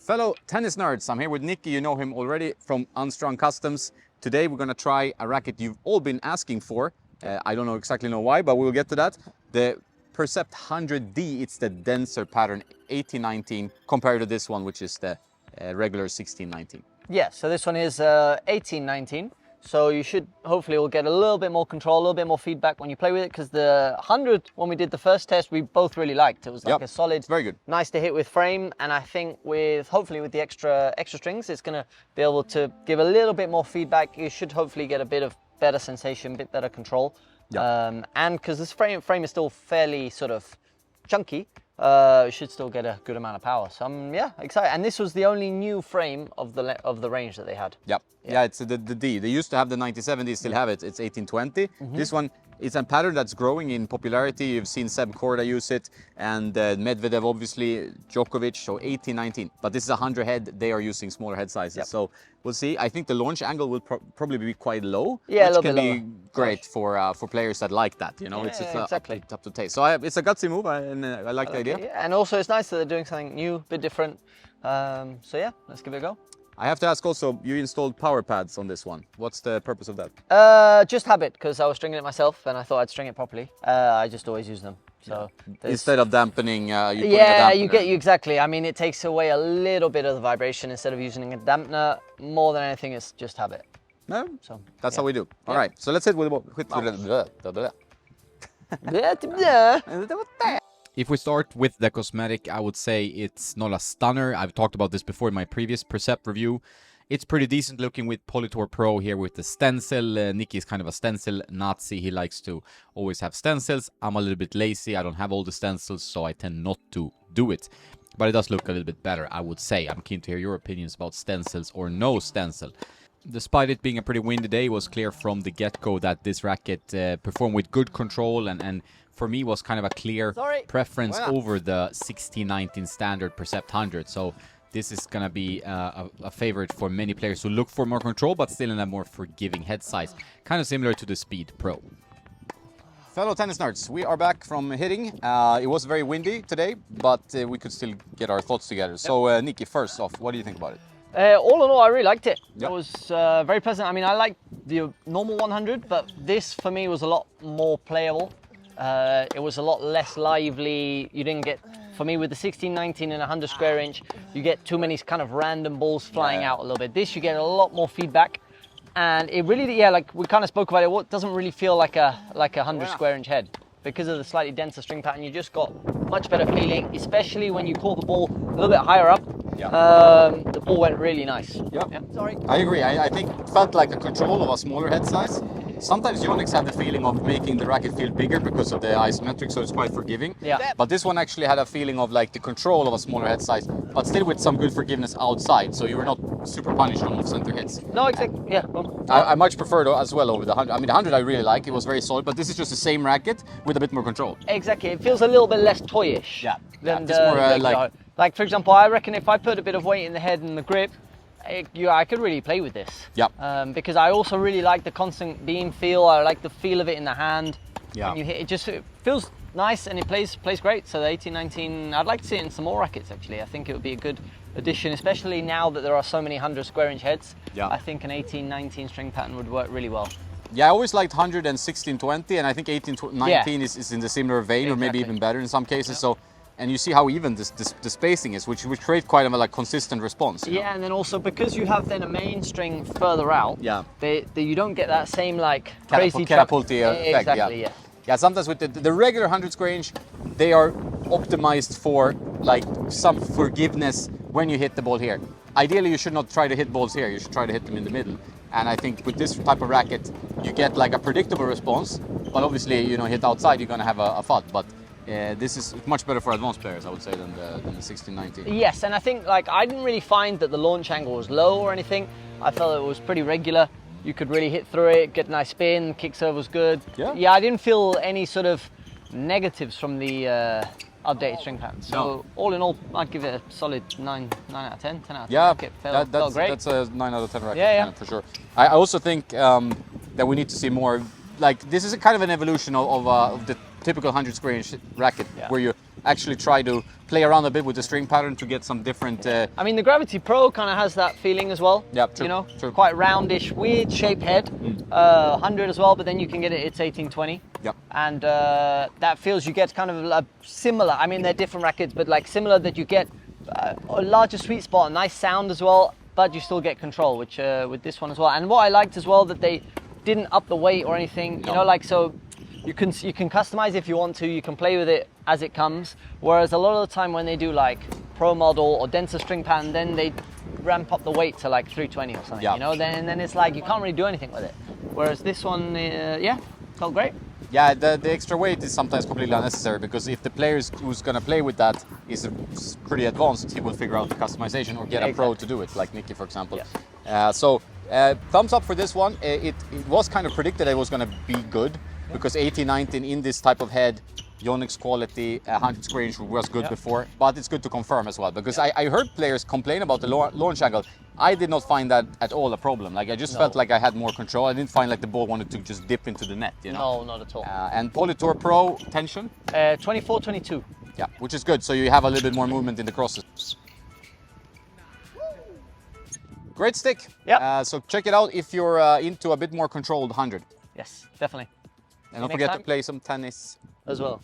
Fellow tennis nerds, I'm here with Nicky. You know him already from Unstrung Customs. Today we're going to try a racket you've all been asking for. I don't exactly know why, but we'll get to that. The Percept 100D, it's the denser pattern 1819 compared to this one, which is the regular 1619. Yeah, so this one is 1819. So you should hopefully will get a little bit more control, a little bit more feedback when you play with it, because the 100, when we did the first test, we both really liked. It was like a solid, very good, nice to hit with frame, and I think hopefully with the extra strings, it's going to be able to give a little bit more feedback. You should hopefully get a bit of better sensation, a bit better control. And because this frame is still fairly sort of chunky, you should still get a good amount of power. So I'm excited. And this was the only new frame of the range that they had. Yeah, it's the D. They used to have the 97, they still have it. It's 1820. This one is a pattern that's growing in popularity. You've seen Seb Korda use it, and Medvedev, obviously, Djokovic, so 1819. But this is a 100 head. They are using smaller head sizes. So we'll see. I think the launch angle will probably be quite low, which can be great for players that like that. You know, it's exactly up to taste. So it's a gutsy move, and I like the idea. Yeah, and also it's nice that they're doing something new, a bit different. So yeah, let's give it a go. I have to ask also, you installed power pads on this one. What's the purpose of that? Just habit, because I was stringing it myself and I thought I'd string it properly. I just always use them. So instead of dampening, you get exactly. I mean, it takes away a little bit of the vibration instead of using a dampener. More than anything, it's just habit. No, so that's how we do. All right, so let's hit with If we start with the cosmetic, I would say it's not a stunner. I've talked about this before in my previous Percept review. It's pretty decent looking with Polytour Pro here with the stencil. Nicky is kind of a stencil Nazi. He likes to always have stencils. I'm a little bit lazy. I don't have all the stencils, so I tend not to do it. But it does look a little bit better, I would say. I'm keen to hear your opinions about stencils or no stencil. Despite it being a pretty windy day, it was clear from the get-go that this racket performed with good control and for me was kind of a clear preference over the 1619 standard Percept 100. So this is going to be a favorite for many players who look for more control, but still in a more forgiving head size. Kind of similar to the Speed Pro. Fellow tennis nerds, we are back from hitting. It was very windy today, but we could still get our thoughts together. So Nicky, first off, what do you think about it? All in all, I really liked it. It was very pleasant. I mean, I liked the normal 100, but this for me was a lot more playable. It was a lot less lively. You didn't get, for me with the 1619 and 100 square inch, you get too many kind of random balls flying out a little bit. This, you get a lot more feedback. And it really, like we kind of spoke about it, it doesn't really feel like a 100 square inch head. Because of the slightly denser string pattern, you just got much better feeling, especially when you caught the ball a little bit higher up. The ball went really nice. Sorry. I agree. I think it felt like a control of a smaller head size. Sometimes Yonex had the feeling of making the racket feel bigger because of the isometric, so it's quite forgiving. But this one actually had a feeling of like the control of a smaller head size, but still with some good forgiveness outside, so you were not super punished on off-center hits. No, exactly. I much prefer it as well over the 100. I mean, the 100 I really like. It was very solid, but this is just the same racket with a bit more control. Exactly. It feels a little bit less toyish. It's more like, for example, I reckon if I put a bit of weight in the head and the grip, I could really play with this. Because I also really like the constant beam feel. I like the feel of it in the hand. When you hit it, it feels nice and it plays great. So the 1819, I'd like to see it in some more rackets actually. I think it would be a good addition, especially now that there are so many 100 square inch heads. I think an 1819 string pattern would work really well. I always liked 100 and 1620, and I think 1819 is in the similar vein, or maybe even better in some cases. So. And you see how even the spacing is, which create quite a consistent response. You know? And then also because you have then a main string further out, you don't get that same crazy catapulty effect. Exactly, sometimes with the regular 100 square inch, they are optimized for some forgiveness when you hit the ball here. Ideally, you should not try to hit balls here. You should try to hit them in the middle. And I think with this type of racket, you get a predictable response. But obviously, hit outside, you're going to have a FUD. But this is much better for advanced players, I would say, than the 1619. Yes, and I think I didn't really find that the launch angle was low or anything. I felt it was pretty regular. You could really hit through it, get a nice spin, kick serve was good. I didn't feel any sort of negatives from the updated string pattern. So all in all, I'd give it a solid 9 out of 10, 10 out of 10 racket. Felt great. That's a 9 out of 10 racket, for sure. I also think that we need to see more, this is a kind of an evolution of the typical 100 square inch racket where you actually try to play around a bit with the string pattern to get some different... I mean, the Gravity Pro kind of has that feeling as well. Yeah, true, You know, true. quite roundish, weird shaped head. 100 as well, but then you can get it, it's 1820. Yep. And that feels, you get kind of a similar, I mean, they're different rackets, but like similar that you get a larger sweet spot, a nice sound as well, but you still get control, which with this one as well. And what I liked as well, that they didn't up the weight or anything, you know, like, so you can customize if you want to, you can play with it as it comes. Whereas a lot of the time when they do like Pro model or denser string pattern, then they ramp up the weight to like 320 or something, you know, then it's like you can't really do anything with it. Whereas this one, yeah, felt great. Yeah, the extra weight is sometimes completely unnecessary, because if the player who's going to play with that is pretty advanced, he will figure out the customization or get a pro to do it, like Nicky, for example. Yeah. Thumbs up for this one. It was kind of predicted it was going to be good, because 1819 in this type of head, Yonex quality, 100 square inch was good before, but it's good to confirm as well, because I heard players complain about the launch angle. I did not find that at all a problem. Like, I just felt like I had more control. I didn't find like the ball wanted to just dip into the net, you know? No, not at all. And Polytour Pro tension? 24, 22. Yeah, which is good. So you have a little bit more movement in the crosses. Great stick. Yeah. So check it out if you're into a bit more controlled 100. Yes, definitely. And don't forget to play some tennis as well.